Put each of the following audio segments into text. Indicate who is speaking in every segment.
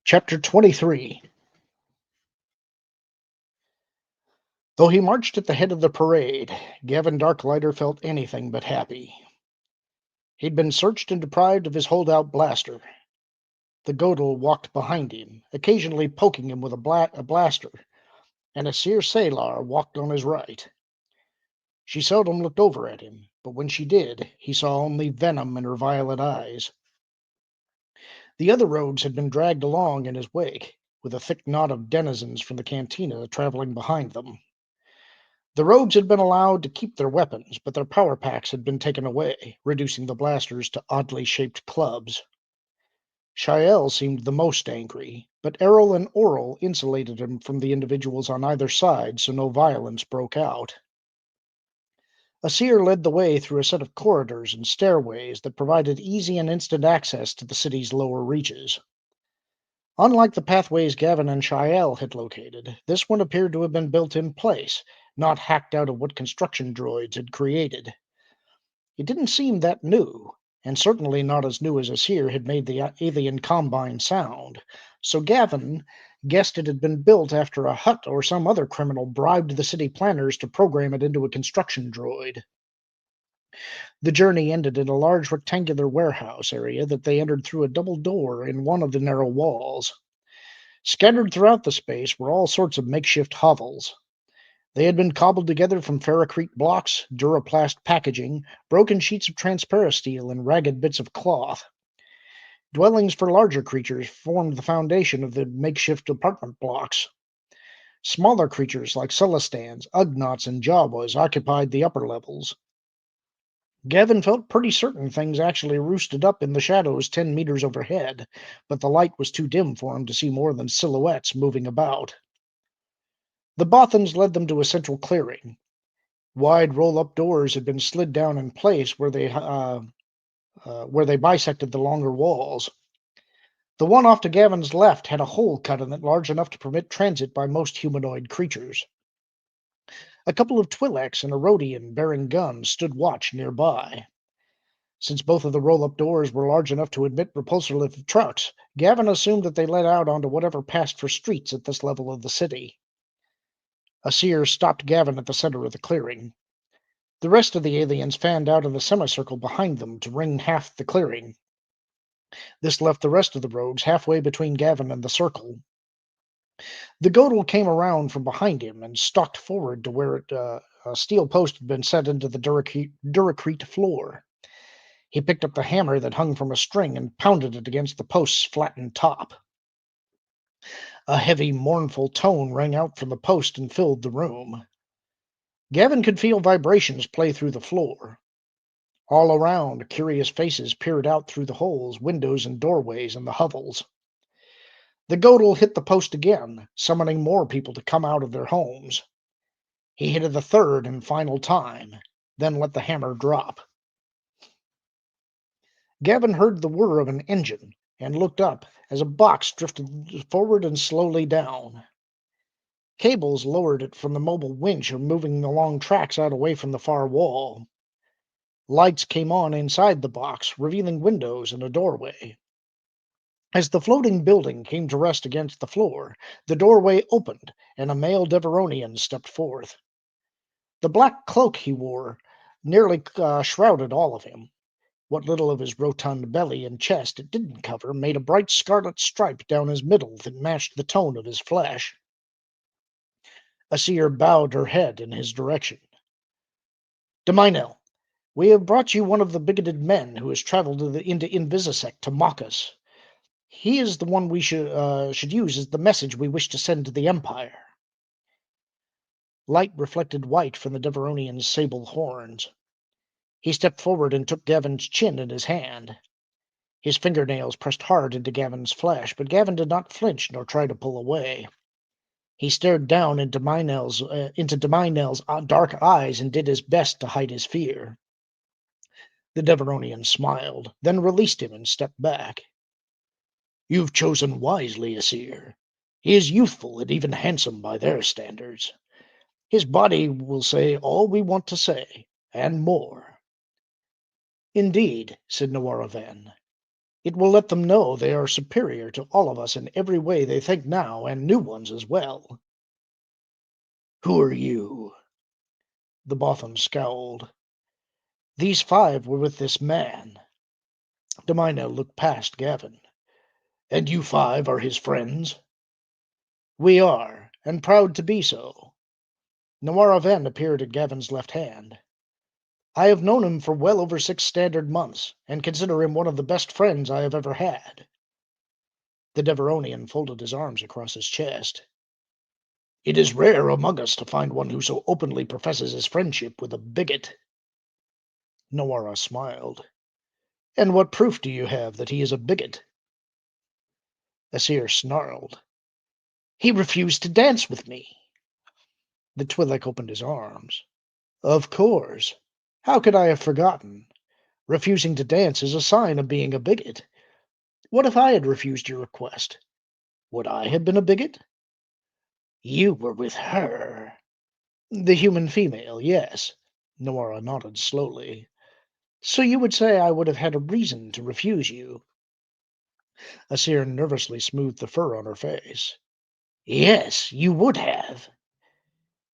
Speaker 1: Chapter 23. Though he marched at the head of the parade, Gavin Darklighter felt anything but happy. He'd been searched and deprived of his holdout blaster. The Godel walked behind him, occasionally poking him with a blaster, and a Seer Salar walked on his right. She seldom looked over at him, but when she did, he saw only venom in her violet eyes. The other rogues had been dragged along in his wake, with a thick knot of denizens from the cantina traveling behind them. The rogues had been allowed to keep their weapons, but their power packs had been taken away, reducing the blasters to oddly shaped clubs. Shael seemed the most angry, but Errol and Oral insulated him from the individuals on either side so no violence broke out. A seer led the way through a set of corridors and stairways that provided easy and instant access to the city's lower reaches. Unlike the pathways Gavin and Shael had located, this one appeared to have been built in place, not hacked out of what construction droids had created. It didn't seem that new, and certainly not as new as Asir had made the alien combine sound, so Gavin guessed it had been built after a Hutt or some other criminal bribed the city planners to program it into a construction droid. The journey ended in a large rectangular warehouse area that they entered through a double door in one of the narrow walls. Scattered throughout the space were all sorts of makeshift hovels. They had been cobbled together from ferrocrete blocks, duraplast packaging, broken sheets of transparasteel, and ragged bits of cloth. Dwellings for larger creatures formed the foundation of the makeshift apartment blocks. Smaller creatures like Celestans, Ugnaughts, and Jawas occupied the upper levels. Gavin felt pretty certain things actually roosted up in the shadows 10 meters overhead, but the light was too dim for him to see more than silhouettes moving about. The Bothans led them to a central clearing. Wide roll-up doors had been slid down in place where they bisected the longer walls. The one off to Gavin's left had a hole cut in it large enough to permit transit by most humanoid creatures. A couple of Twi'leks and a Rhodian bearing guns stood watch nearby. Since both of the roll-up doors were large enough to admit repulsor-lift trucks, Gavin assumed that they led out onto whatever passed for streets at this level of the city. A seer stopped Gavin at the center of the clearing. The rest of the aliens fanned out in the semicircle behind them to ring half the clearing. This left the rest of the rogues halfway between Gavin and the circle. The Godel came around from behind him and stalked forward to where a steel post had been set into the duracrete floor. He picked up the hammer that hung from a string and pounded it against the post's flattened top. A heavy, mournful tone rang out from the post and filled the room. Gavin could feel vibrations play through the floor. All around, curious faces peered out through the holes, windows, and doorways in the hovels. The Godel hit the post again, summoning more people to come out of their homes. He hit it a third and final time, then let the hammer drop. Gavin heard the whir of an engine and looked up as a box drifted forward and slowly down. Cables lowered it from the mobile winch, moving the long tracks out away from the far wall. Lights came on inside the box, revealing windows and a doorway. As the floating building came to rest against the floor, the doorway opened and a male Deveronian stepped forth. The black cloak he wore nearly shrouded all of him. What little of his rotund belly and chest it didn't cover made a bright scarlet stripe down his middle that matched the tone of his flesh. A seer bowed her head in his direction. Deminel, we have brought you one of the bigoted men who has traveled into Invisisec to mock us. He is the one we should use as the message we wish to send to the Empire. Light reflected white from the Deveronian's sable horns. He stepped forward and took Gavin's chin in his hand. His fingernails pressed hard into Gavin's flesh, but Gavin did not flinch nor try to pull away. He stared down into Deminel's dark eyes and did his best to hide his fear. The Deveronian smiled, then released him and stepped back. You've chosen wisely, Asir. He is youthful and even handsome by their standards. His body will say all we want to say, and more. Indeed, said Nawara Ven. It will let them know they are superior to all of us in every way they think now, and new ones as well. Who are you? The Botham scowled. These 5 were with this man. Demina looked past Gavin. And you 5 are his friends? We are, and proud to be so. Nawara Ven appeared at Gavin's left hand. I have known him for well over 6 standard months, and consider him one of the best friends I have ever had. The Deveronian folded his arms across his chest. It is rare among us to find one who so openly professes his friendship with a bigot. Nawara smiled. And what proof do you have that he is a bigot? Asir snarled. He refused to dance with me. The Twi'lek opened his arms. Of course. How could I have forgotten? Refusing to dance is a sign of being a bigot. What if I had refused your request? Would I have been a bigot? You were with her. The human female, yes. Nawara nodded slowly. So you would say I would have had a reason to refuse you? Asir nervously smoothed the fur on her face. Yes, you would have.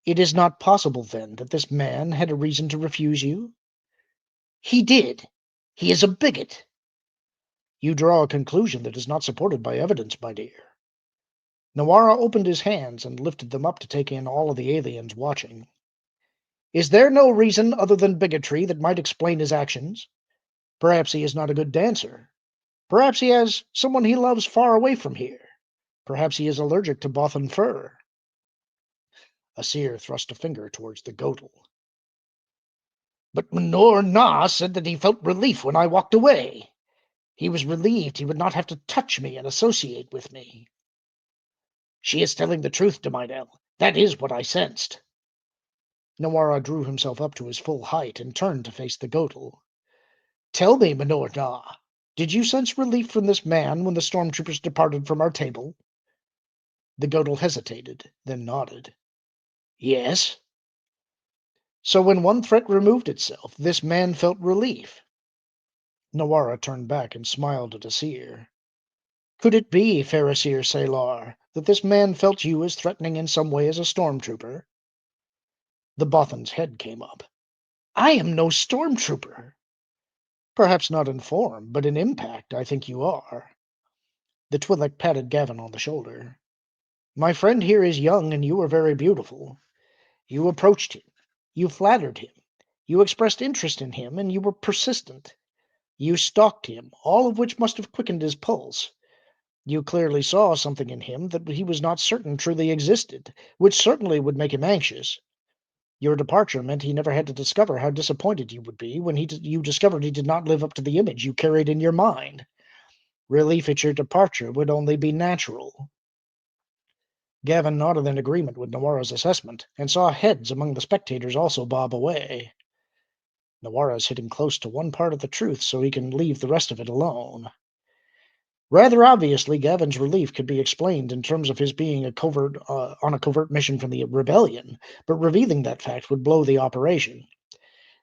Speaker 1: It is not possible, then, that this man had a reason to refuse you? He did. He is a bigot. You draw a conclusion that is not supported by evidence, my dear. Nawara opened his hands and lifted them up to take in all of the aliens watching. Is there no reason other than bigotry that might explain his actions? Perhaps he is not a good dancer. Perhaps he has someone he loves far away from here. Perhaps he is allergic to Bothan fur. Asir thrust a finger towards the Godel. But Menor Na said that he felt relief when I walked away. He was relieved he would not have to touch me and associate with me. She is telling the truth, Demidel. That is what I sensed. Nawara drew himself up to his full height and turned to face the Godel. Tell me, Menor Na, did you sense relief from this man when the stormtroopers departed from our table? The Godel hesitated, then nodded. Yes. So when one threat removed itself, this man felt relief. Nawara turned back and smiled at Asir. Could it be, fair Asir Salar, that this man felt you as threatening in some way as a stormtrooper? The Bothan's head came up. I am no stormtrooper. Perhaps not in form, but in impact I think you are. The Twi'lek patted Gavin on the shoulder. My friend here is young, and you are very beautiful. You approached him. You flattered him. You expressed interest in him, and you were persistent. You stalked him, all of which must have quickened his pulse. You clearly saw something in him that he was not certain truly existed, which certainly would make him anxious. Your departure meant he never had to discover how disappointed you would be when you discovered he did not live up to the image you carried in your mind. Relief at your departure would only be natural. Gavin nodded in agreement with Nawara's assessment, and saw heads among the spectators also bob away. Nawara's hitting close to one part of the truth so he can leave the rest of it alone. Rather obviously, Gavin's relief could be explained in terms of his being on a covert mission from the rebellion, but revealing that fact would blow the operation.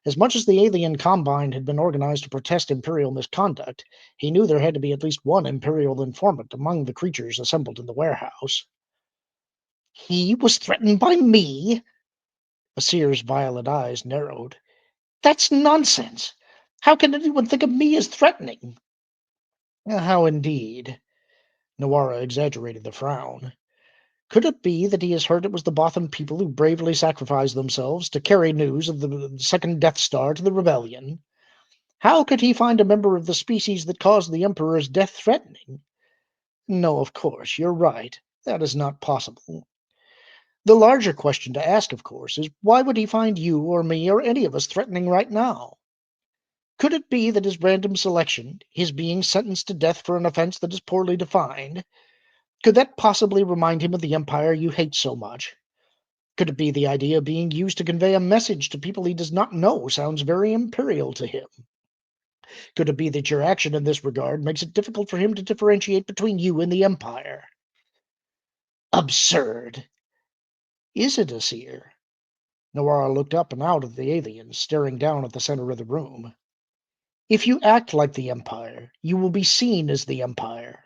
Speaker 1: As much as the alien Combine had been organized to protest Imperial misconduct, he knew there had to be at least one Imperial informant among the creatures assembled in the warehouse. He was threatened by me? Asir's violet eyes narrowed. That's nonsense. How can anyone think of me as threatening? How indeed? Nawara exaggerated the frown. Could it be that he has heard it was the Botham people who bravely sacrificed themselves to carry news of the second Death Star to the rebellion? How could he find a member of the species that caused the Emperor's death threatening? No, of course, you're right. That is not possible. The larger question to ask, of course, is why would he find you or me or any of us threatening right now? Could it be that his random selection, his being sentenced to death for an offense that is poorly defined, could that possibly remind him of the Empire you hate so much? Could it be the idea of being used to convey a message to people he does not know sounds very imperial to him? Could it be that your action in this regard makes it difficult for him to differentiate between you and the Empire? Absurd. Is it, Asir? Nawara looked up and out at the aliens, staring down at the center of the room. If you act like the Empire, you will be seen as the Empire.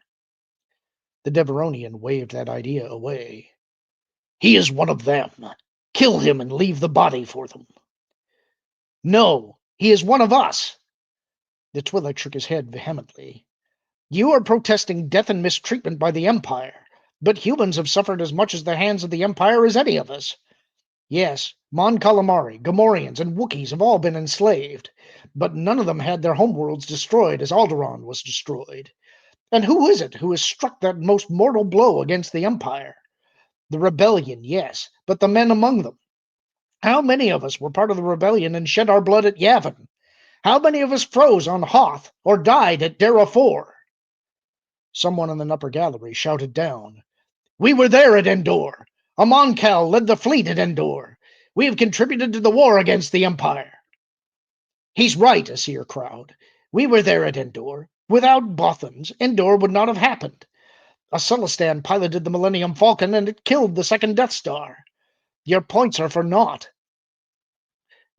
Speaker 1: The Deveronian waved that idea away. He is one of them. Kill him and leave the body for them. No, he is one of us. The Twi'lek shook his head vehemently. You are protesting death and mistreatment by the Empire, but humans have suffered as much at the hands of the Empire as any of us. Yes, Mon Calamari, Gamorreans, and Wookiees have all been enslaved, but none of them had their homeworlds destroyed as Alderaan was destroyed. And who is it who has struck that most mortal blow against the Empire? The rebellion, yes, but the men among them. How many of us were part of the rebellion and shed our blood at Yavin? How many of us froze on Hoth or died at Dara 4? Someone in the upper gallery shouted down, We were there at Endor. Amonkal led the fleet at Endor. We have contributed to the war against the Empire. He's right, a seer crowd. We were there at Endor. Without Bothans, Endor would not have happened. A Sulistan piloted the Millennium Falcon and it killed the second Death Star. Your points are for naught.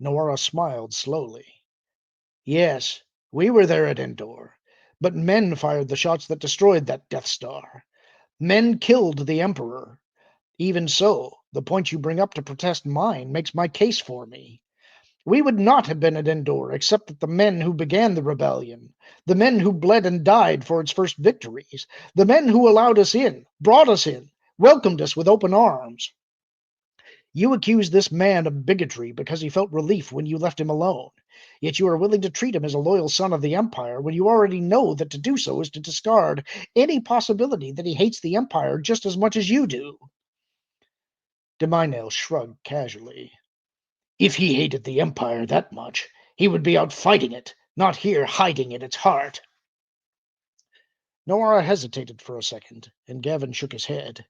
Speaker 1: Nawara smiled slowly. Yes, we were there at Endor, but men fired the shots that destroyed that Death Star. Men killed the Emperor. Even so, the point you bring up to protest mine makes my case for me. We would not have been at Endor except that the men who began the rebellion, the men who bled and died for its first victories, the men who allowed us in, brought us in, welcomed us with open arms. You accuse this man of bigotry because he felt relief when you left him alone, yet you are willing to treat him as a loyal son of the Empire when you already know that to do so is to discard any possibility that he hates the Empire just as much as you do. Deminel shrugged casually. If he hated the Empire that much, he would be out fighting it, not here hiding in its heart. Nawara hesitated for a second, and Gavin shook his head.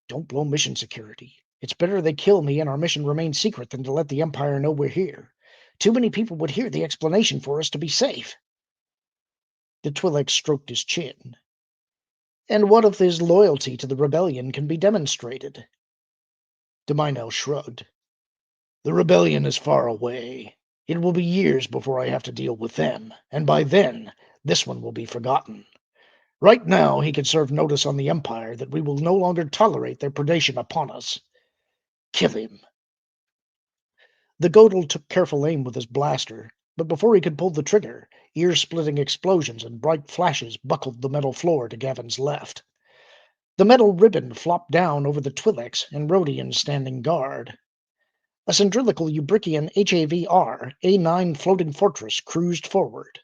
Speaker 1: Don't blow mission security. It's better they kill me and our mission remains secret than to let the Empire know we're here. Too many people would hear the explanation for us to be safe. The Twi'lek stroked his chin. And what if his loyalty to the rebellion can be demonstrated? Deminel shrugged. The rebellion is far away. It will be years before I have to deal with them, and by then, this one will be forgotten. Right now, he can serve notice on the Empire that we will no longer tolerate their predation upon us. Kill him. The Godel took careful aim with his blaster, but before he could pull the trigger, ear-splitting explosions and bright flashes buckled the metal floor to Gavin's left. The metal ribbon flopped down over the Twi'leks and Rhodians standing guard. A cylindrical Ubrikian HAVR A9 floating fortress cruised forward.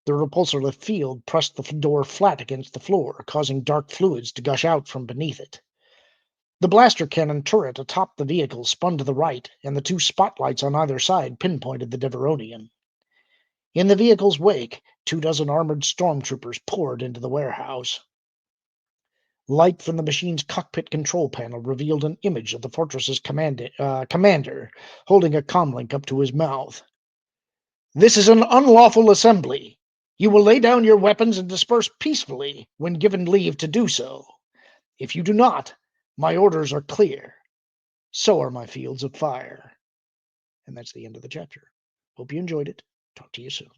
Speaker 1: The repulsor field pressed the door flat against the floor, causing dark fluids to gush out from beneath it. The blaster cannon turret atop the vehicle spun to the right, and the two spotlights on either side pinpointed the Deveronian. In the vehicle's wake, 24 armored stormtroopers poured into the warehouse. Light from the machine's cockpit control panel revealed an image of the fortress's commander, holding a comlink up to his mouth. This is an unlawful assembly. You will lay down your weapons and disperse peacefully when given leave to do so. If you do not, my orders are clear. So are my fields of fire. And that's the end of the chapter. Hope you enjoyed it. Talk to you soon.